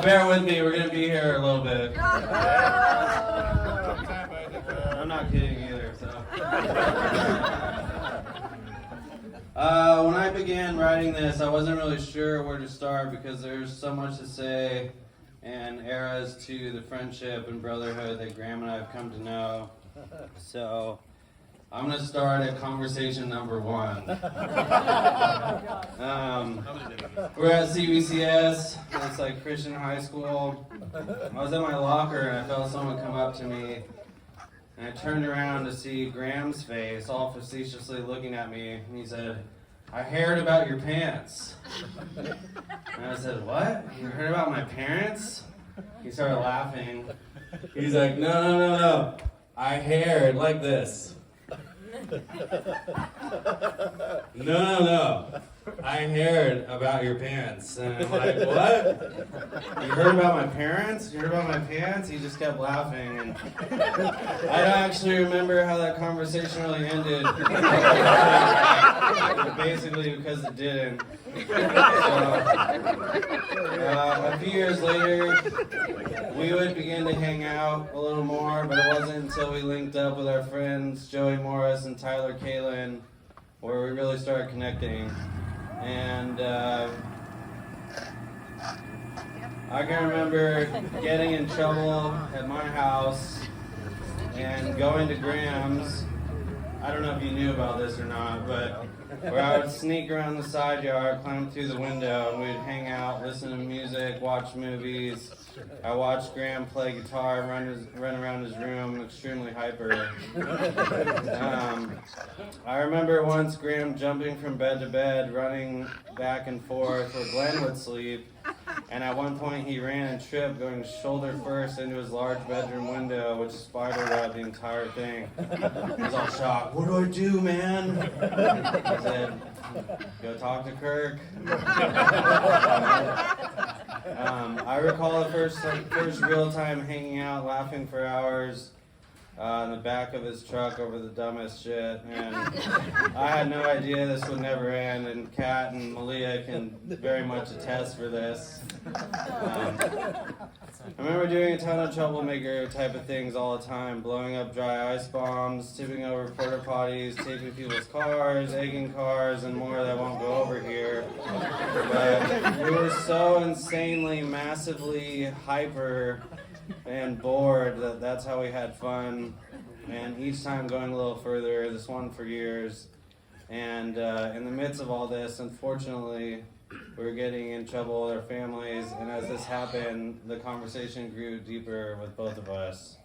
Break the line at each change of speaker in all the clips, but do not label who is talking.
Bear with me, we're going to be here a little bit. I'm not kidding either, so. When I began writing this, I wasn't really sure where to start because there's so much to say and eras to the friendship and brotherhood that Graham and I have come to know. So I'm going to start at conversation number 1. We're at CBCS, it's like Christian high school. I was in my locker and I felt someone come up to me. And I turned around to see Graham's face, all facetiously looking at me, and he said, "I heard about your pants." And I said, "What? You heard about my parents?" He started laughing. He's like, No. I heard like this. No. I heard about your pants. And I'm like, "What? You heard about my parents? You heard about my pants?" He just kept laughing. And I don't actually remember how that conversation really ended. Basically because it didn't. A few years later, we would begin to hang out a little more, but it wasn't until we linked up with our friends Joey Morris and Tyler Kalin where we really started connecting. And I can remember getting in trouble at my house and going to Graham's. I don't know if you knew about this or not, but where I would sneak around the side yard, climb through the window, and we'd hang out, listen to music, watch movies. I watched Graham play guitar, run around his room, extremely hyper. I remember once Graham jumping from bed to bed, running back and forth where Glenn would sleep, and at one point he ran and tripped, going shoulder first into his large bedroom window, which spider-webbed the entire thing. He was all shocked. "What do I do, man?" I said, "Go talk to Kirk." I recall the first real time hanging out, laughing for hours in the back of his truck over the dumbest shit, and I had no idea this would never end, and Kat and Malia can very much attest for this. I remember doing a ton of troublemaker type of things all the time, blowing up dry ice bombs, tipping over porta potties, taping people's cars, egging cars, and more that won't go over here. But we were so insanely, massively hyper and bored that's how we had fun. And each time going a little further, this one for years. And in the midst of all this, unfortunately, we were getting in trouble with our families, and as this happened, the conversation grew deeper with both of us.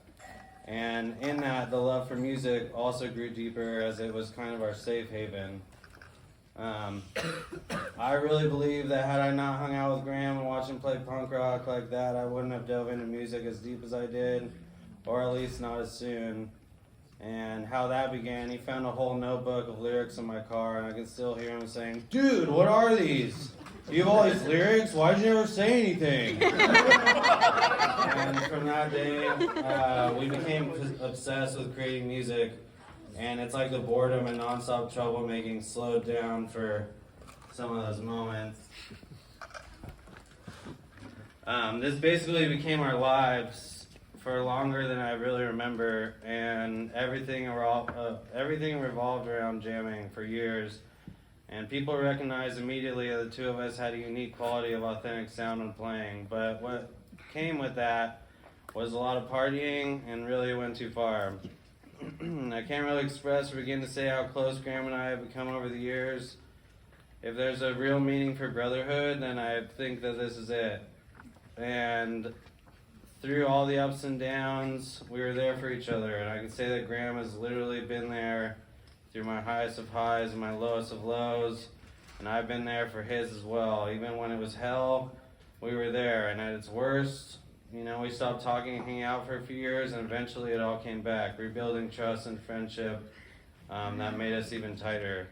And in that, the love for music also grew deeper as it was kind of our safe haven. I really believe that had I not hung out with Graham and watched him play punk rock like that, I wouldn't have dove into music as deep as I did, or at least not as soon. And how that began, he found a whole notebook of lyrics in my car, and I can still hear him saying, "Dude, what are these? You have all these lyrics? Why did you never say anything?" And from that day, we became obsessed with creating music, and it's like the boredom and nonstop troublemaking slowed down for some of those moments. This basically became our lives for longer than I really remember, and everything revolved around jamming for years. And people recognized immediately that the two of us had a unique quality of authentic sound when playing. But what came with that was a lot of partying, and really went too far. I can't really express or begin to say how close Graham and I have become over the years. If there's a real meaning for brotherhood, then I think that this is it. And through all the ups and downs, we were there for each other. And I can say that Graham has literally been there through my highest of highs and my lowest of lows. And I've been there for his as well. Even when it was hell, we were there. And at its worst, we stopped talking and hanging out for a few years, and eventually it all came back, rebuilding trust and friendship that made us even tighter.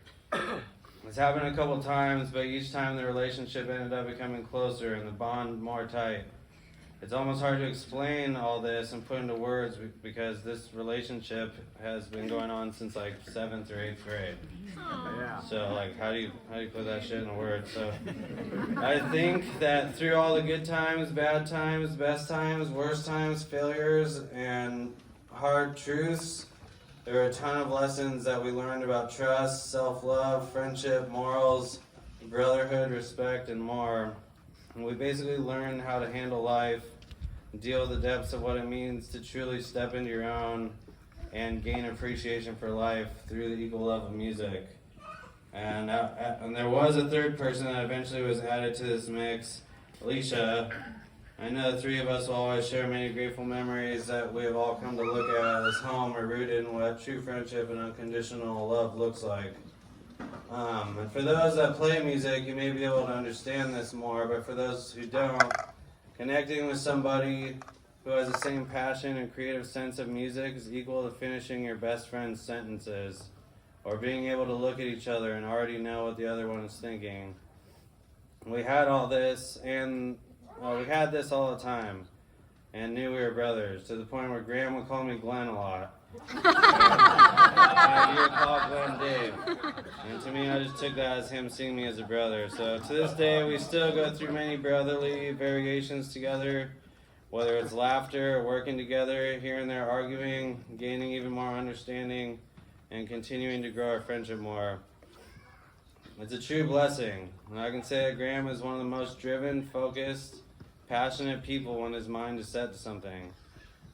It's happened a couple times, but each time the relationship ended up becoming closer and the bond more tight. It's almost hard to explain all this and put into words because this relationship has been going on since like 7th or 8th grade.
Yeah.
So like, how do you put that shit into words? So I think that through all the good times, bad times, best times, worst times, failures, and hard truths, there were a ton of lessons that we learned about trust, self-love, friendship, morals, brotherhood, respect, and more. And we basically learned how to handle life, deal with the depths of what it means to truly step into your own and gain appreciation for life through the equal love of music. And there was a third person that eventually was added to this mix, Alicia. I know the three of us will always share many grateful memories that we have all come to look at as home or rooted in what true friendship and unconditional love looks like. And for those that play music, you may be able to understand this more, but for those who don't, connecting with somebody who has the same passion and creative sense of music is equal to finishing your best friend's sentences, or being able to look at each other and already know what the other one is thinking. We had all this, and we had this all the time, and knew we were brothers, to the point where Graham would call me Glenn a lot. And you would call Glenn Dave. And to me, I just took that as him seeing me as a brother. So to this day, we still go through many brotherly variations together, whether it's laughter or working together, here and there arguing, gaining even more understanding, and continuing to grow our friendship more. It's a true blessing. And I can say that Graham is one of the most driven, focused, passionate people when his mind is set to something.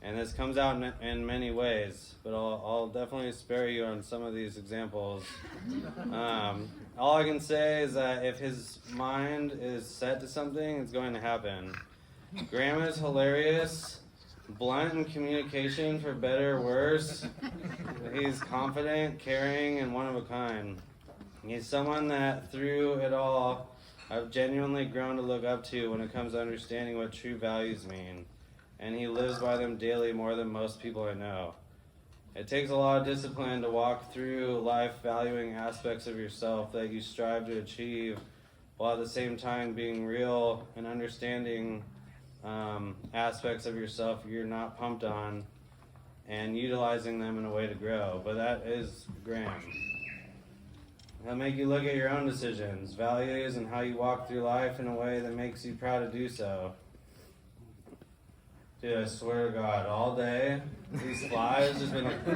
And this comes out in many ways, but I'll definitely spare you on some of these examples. All I can say is that if his mind is set to something, it's going to happen. Graham is hilarious, blunt in communication for better or worse. He's confident, caring, and one of a kind. He's someone that through it all, I've genuinely grown to look up to when it comes to understanding what true values mean. And he lives by them daily more than most people I know. It takes a lot of discipline to walk through life valuing aspects of yourself that you strive to achieve, while at the same time being real and understanding aspects of yourself you're not pumped on, and utilizing them in a way to grow. But that is Graham. That'll make you look at your own decisions, values, and how you walk through life in a way that makes you proud to do so. Dude, I swear to God, all day, these flies just been like,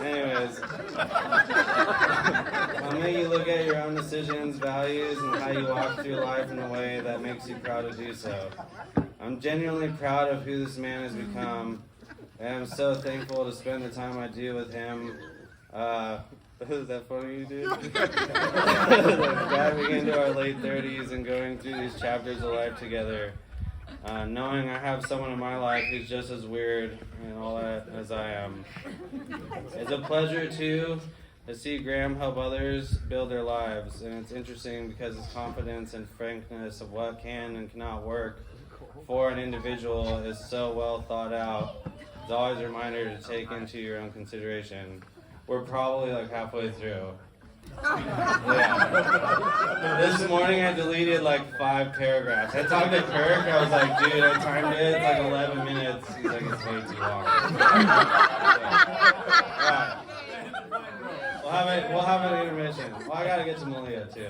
anyways. I'll make you look at your own decisions, values, and how you walk through life in a way that makes you proud to do so. I'm genuinely proud of who this man has become, and I'm so thankful to spend the time I do with him. Is that funny, dude? Diving into our late 30s and going through these chapters of life together. Knowing I have someone in my life who's just as weird and all that as I am. It's a pleasure, too, to see Graham help others build their lives. And it's interesting because his confidence and frankness of what can and cannot work for an individual is so well thought out. It's always a reminder to take into your own consideration. We're probably like halfway through. Yeah. This morning I deleted like 5 paragraphs. I talked to Kirk, I was like, dude, I timed it, it's like 11 minutes. He's like, it's way too long. Yeah. Right. We'll have an intermission. Well, I gotta get to Malia too.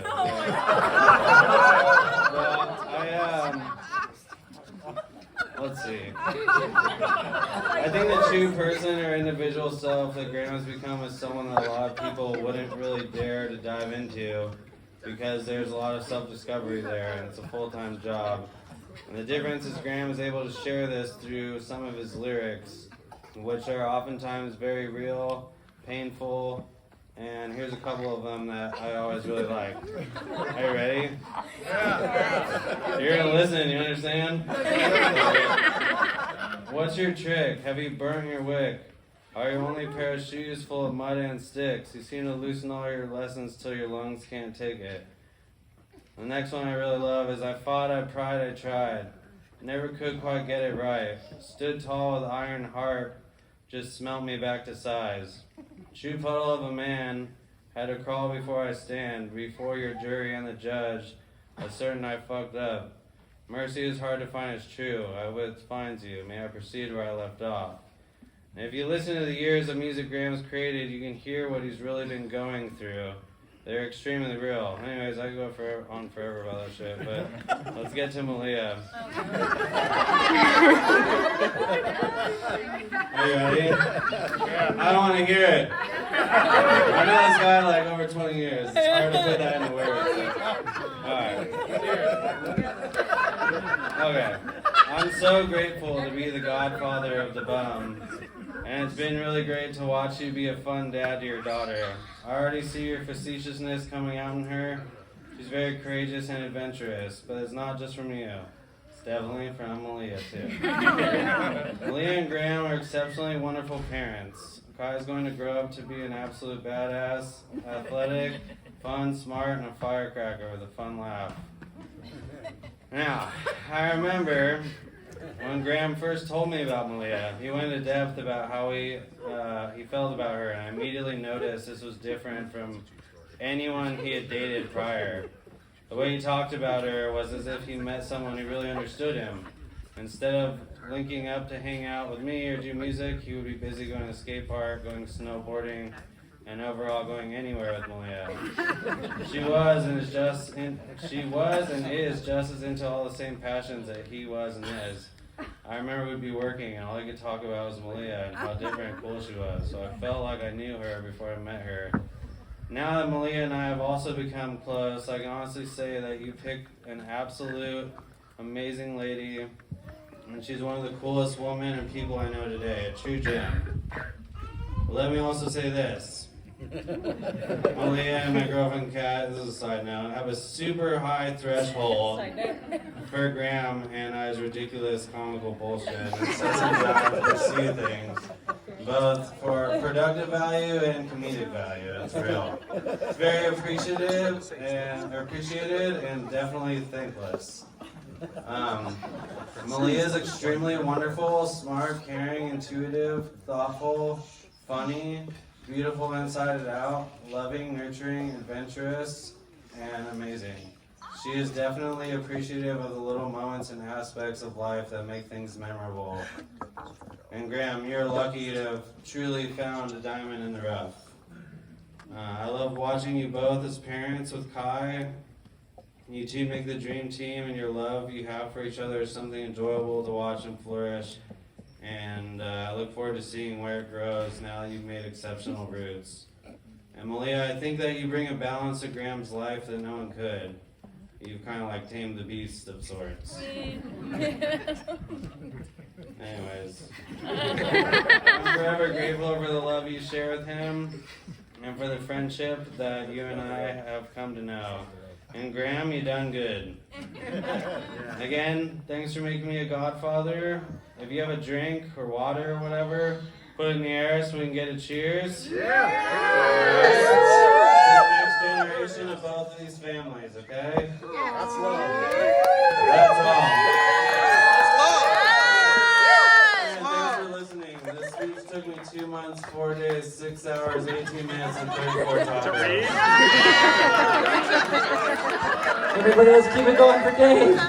Let's see. I think the true person or individual self that Graham has become is someone that a lot of people wouldn't really dare to dive into because there's a lot of self-discovery there and it's a full-time job. And the difference is Graham is able to share this through some of his lyrics, which are oftentimes very real, painful, and here's a couple of them that I always really like. Are you ready? Yeah. You're gonna listen, you understand? What's your trick? Have you burnt your wick? Are your only pair of shoes full of mud and sticks? You seem to loosen all your lessons till your lungs can't take it. The next one I really love is I fought, I pried, I tried. Never could quite get it right. Stood tall with iron heart, just smelt me back to size. True puddle of a man, had to crawl before I stand, before your jury and the judge. certain I fucked up. Mercy is hard to find, it's true. I wit finds you. May I proceed where I left off? And if you listen to the years of music Graham's created, you can hear what he's really been going through. They're extremely real. Anyways, I could go on forever about that shit, but let's get to Malia. Are you ready? I don't want to hear it. I know this guy like over 20 years. It's hard to put that into words. Alright. Okay. I'm so grateful to be the godfather of the bum. And it's been really great to watch you be a fun dad to your daughter. I already see your facetiousness coming out in her. She's very courageous and adventurous, but it's not just from you. It's definitely from Malia, too. Malia and Graham are exceptionally wonderful parents. Kai is going to grow up to be an absolute badass, athletic, fun, smart, and a firecracker with a fun laugh. Now, I remember when Graham first told me about Malia, he went into depth about how he felt about her, and I immediately noticed this was different from anyone he had dated prior. The way he talked about her was as if he met someone who really understood him. Instead of linking up to hang out with me or do music, he would be busy going to the skate park, going snowboarding, and overall going anywhere with Malia. She was and is just as into all the same passions that he was and is. I remember we'd be working and all I could talk about was Malia and how different and cool she was, so I felt like I knew her before I met her. Now that Malia and I have also become close, I can honestly say that you picked an absolute amazing lady, and she's one of the coolest women and people I know today, a true gem. But let me also say this. Malia and my girlfriend Kat, this is a side note, have a super high threshold for Graham and I's ridiculous comical bullshit and sets him down to pursue things, both for productive value and comedic value. It's real. It's very appreciated and definitely thankless. Malia is extremely wonderful, smart, caring, intuitive, thoughtful, funny, beautiful inside and out, loving, nurturing, adventurous, and amazing. She is definitely appreciative of the little moments and aspects of life that make things memorable. And Graham, you're lucky to have truly found a diamond in the rough. I love watching you both as parents with Kai. You two make the dream team, and your love you have for each other is something enjoyable to watch and flourish. And I look forward to seeing where it grows now that you've made exceptional roots. And Malia, I think that you bring a balance to Graham's life that no one could. You've kind of like tamed the beast of sorts. Anyways, I'm forever grateful for the love you share with him and for the friendship that you and I have come to know. And Graham, you done good. Again, thanks for making me a godfather. If you have a drink or water or whatever, put it in the air so we can get a cheers. Yeah. The next generation of both of these families, okay? That's love. That's all. And thanks for listening. This speech took me 2 months, 4 days, 6 hours, 18 minutes, and 34 topics.
Everybody else keep it going for Dave.